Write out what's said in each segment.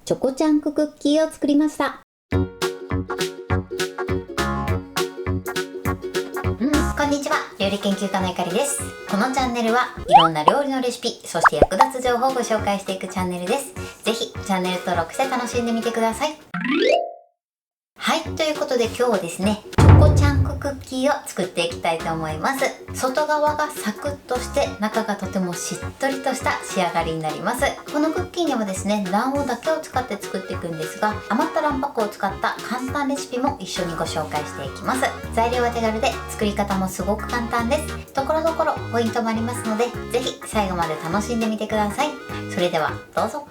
チョコチャンククッキーを作りました。こんにちは、料理研究家のゆかりです。このチャンネルはいろんな料理のレシピ、そして役立つ情報をご紹介していくチャンネルです。ぜひチャンネル登録して楽しんでみてください。はい、ということで今日はですね、チョコチャンククッキーを作っていきたいと思います。外側がサクッとして中がとてもしっとりとした仕上がりになります。このクッキーにはですね、卵黄だけを使って作っていくんですが、余った卵白を使った簡単レシピも一緒にご紹介していきます。材料は手軽で作り方もすごく簡単です。ところどころポイントもありますので、ぜひ最後まで楽しんでみてください。それではどうぞ。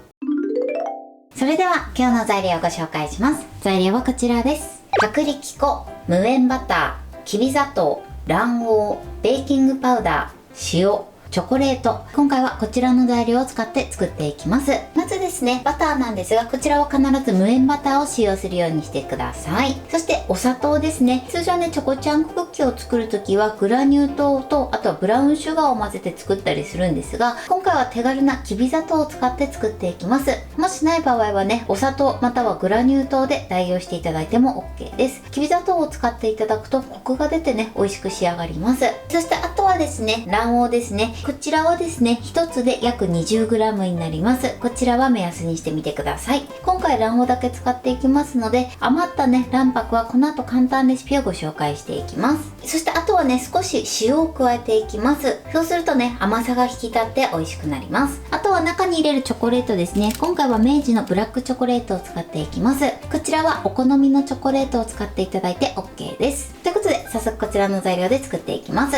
それでは今日の材料をご紹介します。材料はこちらです。薄力粉、無塩バター、きび砂糖、卵黄、ベーキングパウダー、塩、チョコレート。今回はこちらの材料を使って作っていきます。まずですね、バターなんですが、こちらは必ず無塩バターを使用するようにしてください。そしてお砂糖ですね。通常ね、チョコチャンククッキーを作るときはグラニュー糖と、あとはブラウンシュガーを混ぜて作ったりするんですが、今回は手軽なきび砂糖を使って作っていきます。もしない場合はね、お砂糖またはグラニュー糖で代用していただいても OK です。きび砂糖を使っていただくとコクが出てね、美味しく仕上がります。そしてあとはですね、卵黄ですね。こちらはですね、1つで約 20g になります。こちらは目安にしてみてください。今回卵黄だけ使っていきますので、余ったね、卵白はこの後簡単レシピをご紹介していきます。そしてあとはね、少し塩を加えていきます。そうするとね、甘さが引き立って美味しくなります。あとは中に入れるチョコレートですね。今回は明治のブラックチョコレートを使っていきます。こちらはお好みのチョコレートを使っていただいて OK です。ということで、早速こちらの材料で作っていきます。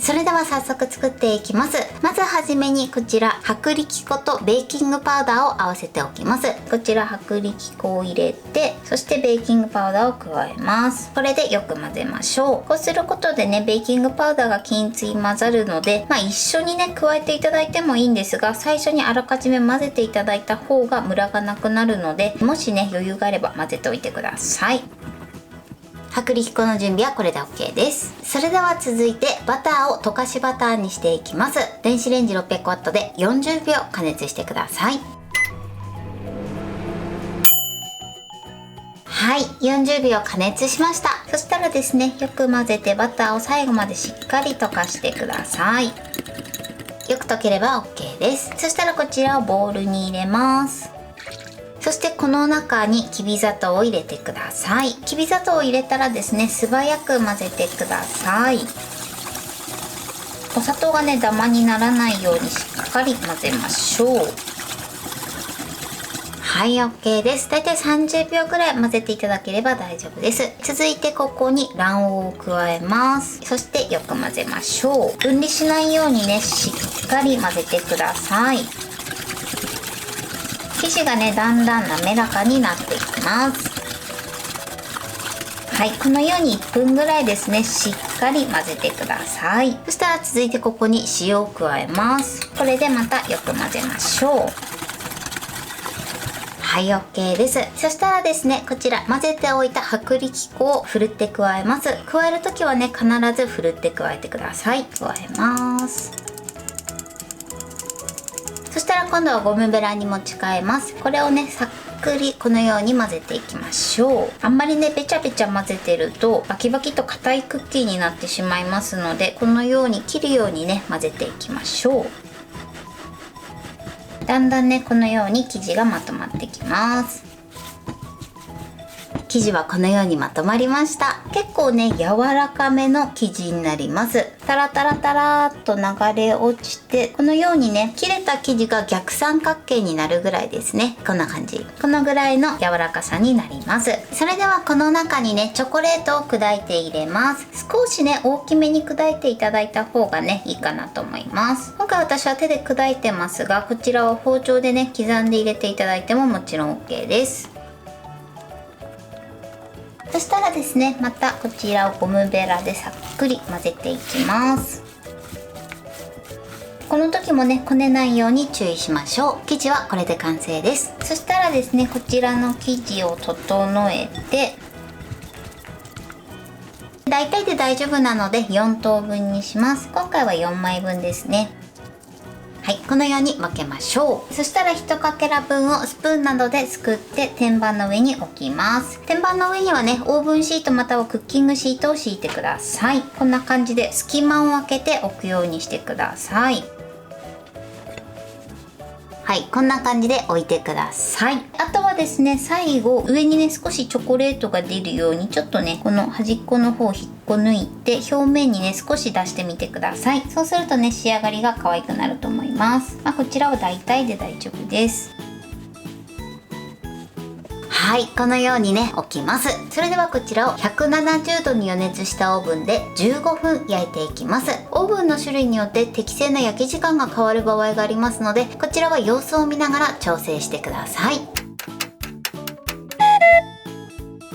それでは早速作っていきます。まずはじめにこちら薄力粉とベーキングパウダーを合わせておきます。こちら薄力粉を入れて、そしてベーキングパウダーを加えます。これでよく混ぜましょう。こうすることでね、ベーキングパウダーが均一に混ざるので、一緒にね加えていただいてもいいんですが、最初にあらかじめ混ぜていただいた方がムラがなくなるので、もしね余裕があれば混ぜておいてください。薄力粉の準備はこれで OK です。それでは続いてバターを溶かしバターにしていきます。電子レンジ 600W で40秒加熱してください。はい、40秒加熱しました。そしたらですね、よく混ぜてバターを最後までしっかり溶かしてください。よく溶ければ OK です。そしたらこちらをボウルに入れます。そしてこの中にきび砂糖を入れてください。きび砂糖を入れたらですね、素早く混ぜてください。お砂糖がね、ダマにならないようにしっかり混ぜましょう。はい、 OK です。だいたい30秒ぐらい混ぜていただければ大丈夫です。続いてここに卵黄を加えます。そしてよく混ぜましょう。分離しないようにね、しっかり混ぜてください。生地がね、だんだん滑らかになっていきます。はい、このように1分ぐらいですね、しっかり混ぜてください。そしたら続いてここに塩を加えます。これでまたよく混ぜましょう。はい、 OK です。そしたらですね、こちら混ぜておいた薄力粉をふるって加えます。加える時はね、必ずふるって加えてください。加えます。そしたら今度はゴムベラに持ち替えます。これをね、さっくりこのように混ぜていきましょう。あんまりね、べちゃべちゃ混ぜてるとバキバキと硬いクッキーになってしまいますので、このように切るようにね、混ぜていきましょう。だんだんね、このように生地がまとまってきます。生地はこのようにまとまりました。結構ね、柔らかめの生地になります。タラタラタラーっと流れ落ちて、このようにね、切れた生地が逆三角形になるぐらいですね。こんな感じ。このぐらいの柔らかさになります。それではこの中にね、チョコレートを砕いて入れます。少しね、大きめに砕いていただいた方がね、いいかなと思います。今回私は手で砕いてますが、こちらを包丁でね、刻んで入れていただいてももちろん OK です。そしたらですね、またこちらをゴムベラでさっくり混ぜていきます。この時もね、こねないように注意しましょう。生地はこれで完成です。そしたらですね、こちらの生地を整えて、大体で大丈夫なので4等分にします。今回は4枚分ですね。はい、このように分けましょう。そしたら1かけら分をスプーンなどですくって天板の上に置きます。天板の上にはね、オーブンシートまたはクッキングシートを敷いてください。こんな感じで隙間を空けて置くようにしてください。はい、こんな感じで置いてください。あとはですね、最後上にね少しチョコレートが出るようにちょっとねこの端っこの方を引っこ抜いて表面にね少し出してみてください。そうするとね仕上がりが可愛くなると思います。こちらは大体で大丈夫です。はい、このようにね置きます。それではこちらを170度に予熱したオーブンで15分焼いていきます。オーブンの種類によって適正な焼き時間が変わる場合がありますので、こちらは様子を見ながら調整してください。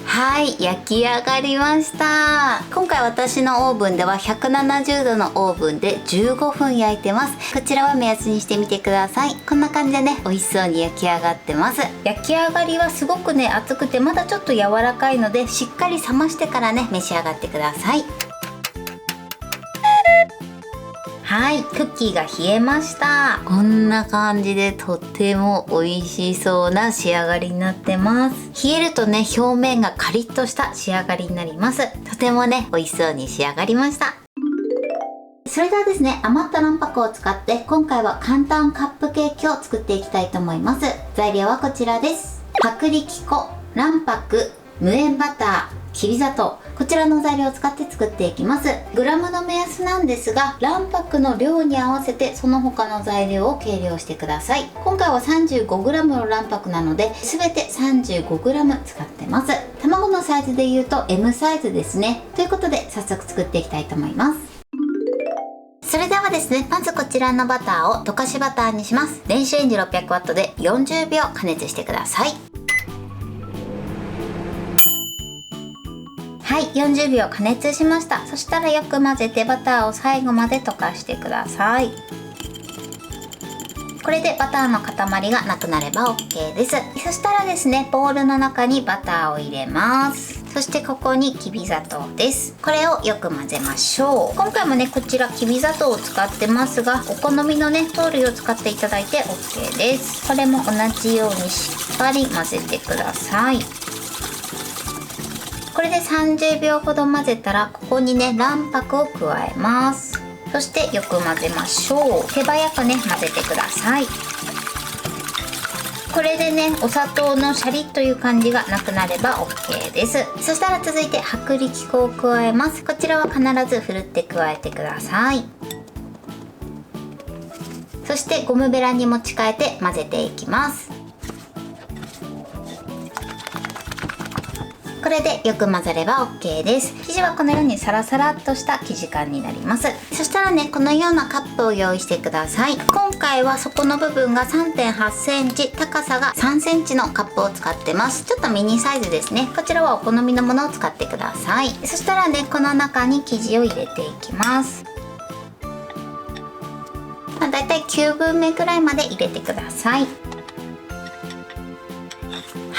はい、焼き上がりました。今回私のオーブンでは170度のオーブンで15分焼いてます。こちらは目安にしてみてください。こんな感じでね美味しそうに焼き上がってます。焼き上がりはすごくね熱くてまだちょっと柔らかいので、しっかり冷ましてからね召し上がってください。はい、クッキーが冷えました。こんな感じでとっても美味しそうな仕上がりになってます。冷えるとね表面がカリッとした仕上がりになります。とてもね美味しそうに仕上がりました。それではですね、余った卵白を使って今回は簡単カップケーキを作っていきたいと思います。材料はこちらです。薄力粉、卵白、無塩バター、きび砂糖、こちらの材料を使って作っていきます。グラムの目安なんですが、卵白の量に合わせてその他の材料を計量してください。今回は 35g の卵白なので全て 35g 使ってます。卵のサイズで言うと M サイズですね。ということで早速作っていきたいと思います。それではですね、まずこちらのバターを溶かしバターにします。電子レンジ 600W で40秒加熱してください。はい、40秒加熱しました。そしたらよく混ぜてバターを最後まで溶かしてください。これでバターの塊がなくなれば OK です。そしたらですね、ボウルの中にバターを入れます。そしてここにきび砂糖です。これをよく混ぜましょう。今回もねこちらきび砂糖を使ってますが、お好みのね糖類を使っていただいて OK です。これも同じようにしっかり混ぜてください。これで30秒ほど混ぜたら、ここにね卵白を加えます。そしてよく混ぜましょう。手早くね混ぜてください。これでねお砂糖のシャリッという感じがなくなれば OK です。そしたら続いて薄力粉を加えます。こちらは必ずふるって加えてください。そしてゴムベラに持ち替えて混ぜていきます。これでよく混ざれば OK です。生地はこのようにサラサラっとした生地感になります。そしたらねこのようなカップを用意してください。今回は底の部分が 3.8 センチ、高さが3センチのカップを使ってます。ちょっとミニサイズですね。こちらはお好みのものを使ってください。そしたらねこの中に生地を入れていきます。だいたい9分目くらいまで入れてください。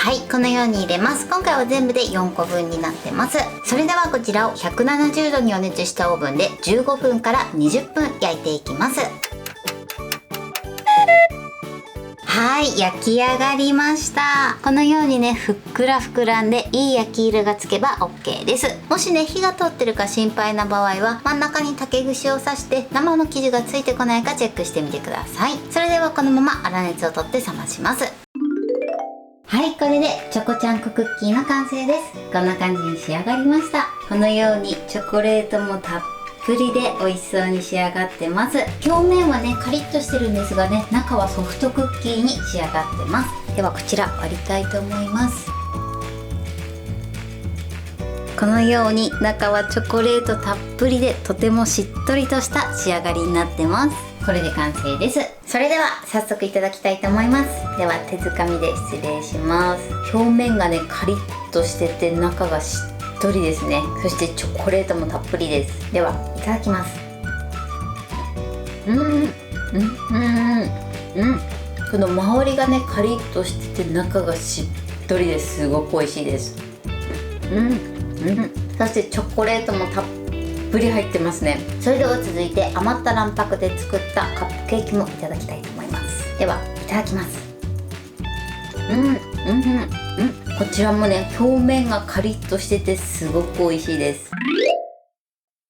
はい、このように入れます。今回は全部で4個分になってます。それではこちらを170度に予熱したオーブンで15分から20分焼いていきます。はい、焼き上がりました。このようにねふっくら膨らんでいい焼き色がつけば OK です。もしね火が通ってるか心配な場合は真ん中に竹串を刺して生の生地がついてこないかチェックしてみてください。それではこのまま粗熱を取って冷まします。はい、これでチョコちゃんこクッキーの完成です。こんな感じに仕上がりました。このようにチョコレートもたっぷりで美味しそうに仕上がってます。表面はねカリッとしてるんですがね、中はソフトクッキーに仕上がってます。ではこちら割りたいと思います。このように中はチョコレートたっぷりでとてもしっとりとした仕上がりになってます。これで完成です。それでは早速いただきたいと思います。では手づかみで失礼します。表面がねカリッとしてて中がしっとりですね。そしてチョコレートもたっぷりです。ではいただきます。この周りがねカリッとしてて中がしっとりです。すごく美味しいです。そしてチョコレートもたっぷり入ってますね。それでは続いて余った卵白で作ったカップケーキもいただきたいと思います。ではいただきます。こちらもね、表面がカリッとしててすごく美味しいです。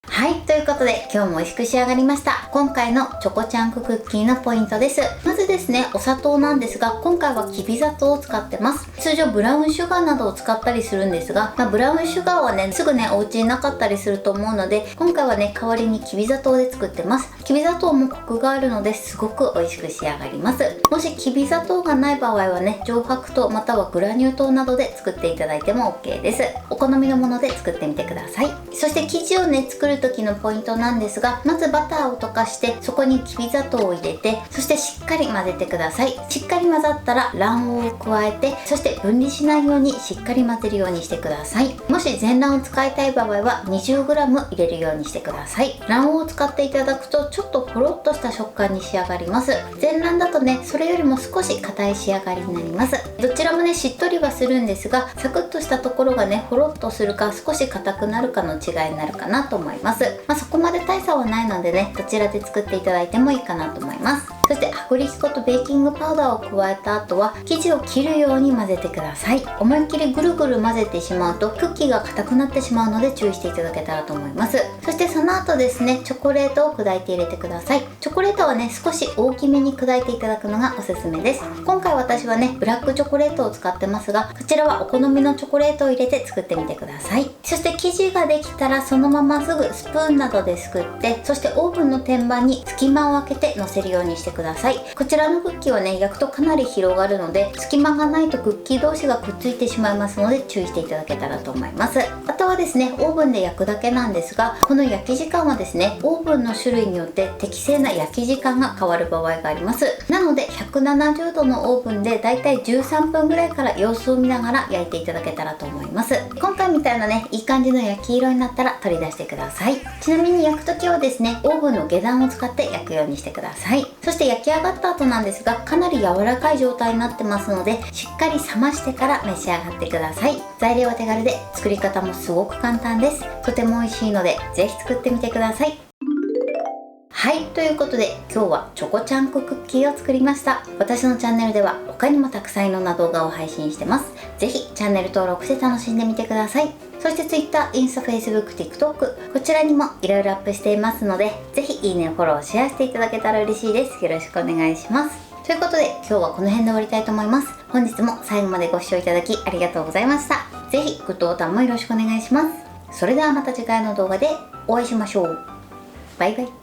はい、ということで今日も美味しく仕上がりました。今回のチョコチャンククッキーのポイントです。まずですね、お砂糖なんですが、今回はきび砂糖を使ってます。通常ブラウンシュガーなどを使ったりするんですが、ブラウンシュガーはね、すぐね、お家になかったりすると思うので、今回はね、代わりにきび砂糖で作ってます。きび砂糖もコクがあるのですごく美味しく仕上がります。もしきび砂糖がない場合はね、上白糖またはグラニュー糖などで作っていただいても OK です。お好みのもので作ってみてください。そして生地をね、作る時のポイントなんですが、まずバターを溶かしてそこにきび砂糖を入れて、そしてしっかり混ぜてください。しっかり混ざったら卵黄を加えて、そして分離しないようにしっかり混ぜるようにしてください。もし全卵を使いたい場合は 20g 入れるようにしてください。卵黄を使っていただくとちょっとほろっとした食感に仕上がります。全卵だとね、それよりも少し硬い仕上がりになります。どちらもね、しっとりはするんですが、サクッとしたところがね、ほろっとするか少し硬くなるかの違いになるかなと思います。そこまで大差はないのでね、どちらで作っていただいてもいいかなと思います。そして薄力粉とベーキングパウダーを加えた後は生地を切るように混ぜてください。思いっきりぐるぐる混ぜてしまうとクッキーが硬くなってしまうので注意していただけたらと思います。そしてその後ですね、チョコレートを砕いて入れてください。チョコレートはね、少し大きめに砕いていただくのがおすすめです。今回私はね、ブラックチョコレートを使ってますが、こちらはお好みのチョコレートを入れて作ってみてください。そして生地ができたらそのまますぐスプーンなどですくって、そしてオーブンの天板に隙間を空けて乗せるようにしてください。こちらのクッキーはね、焼くとかなり広がるので、隙間がないとクッキー同士がくっついてしまいますので注意していただけたらと思います。あとはですね、オーブンで焼くだけなんですが、この焼き時間はですね、オーブンの種類によって適正な焼き時間が変わる場合があります。なので170度のオーブンでだいたい13分ぐらいから様子を見ながら焼いていただけたらと思います。今回みたいなね、いい感じの焼き色になったら取り出してください。ちなみに焼くときはですね、オーブンの下段を使って焼くようにしてください。そして焼き上がった後なんですが、かなり柔らかい状態になってますので、しっかり冷ましてから召し上がってください。材料は手軽で作り方もすごく簡単です。とても美味しいのでぜひ作ってみてください。はい、ということで今日はチョコチャンククッキーを作りました。私のチャンネルでは他にもたくさんいろんな動画を配信してます。ぜひチャンネル登録して楽しんでみてください。そして Twitter、インスタ、Facebook、TikTok こちらにもいろいろアップしていますので、ぜひいいね、フォロー、シェアしていただけたら嬉しいです。よろしくお願いします。ということで今日はこの辺で終わりたいと思います。本日も最後までご視聴いただきありがとうございました。ぜひグッドボタンもよろしくお願いします。それではまた次回の動画でお会いしましょう。バイバイ。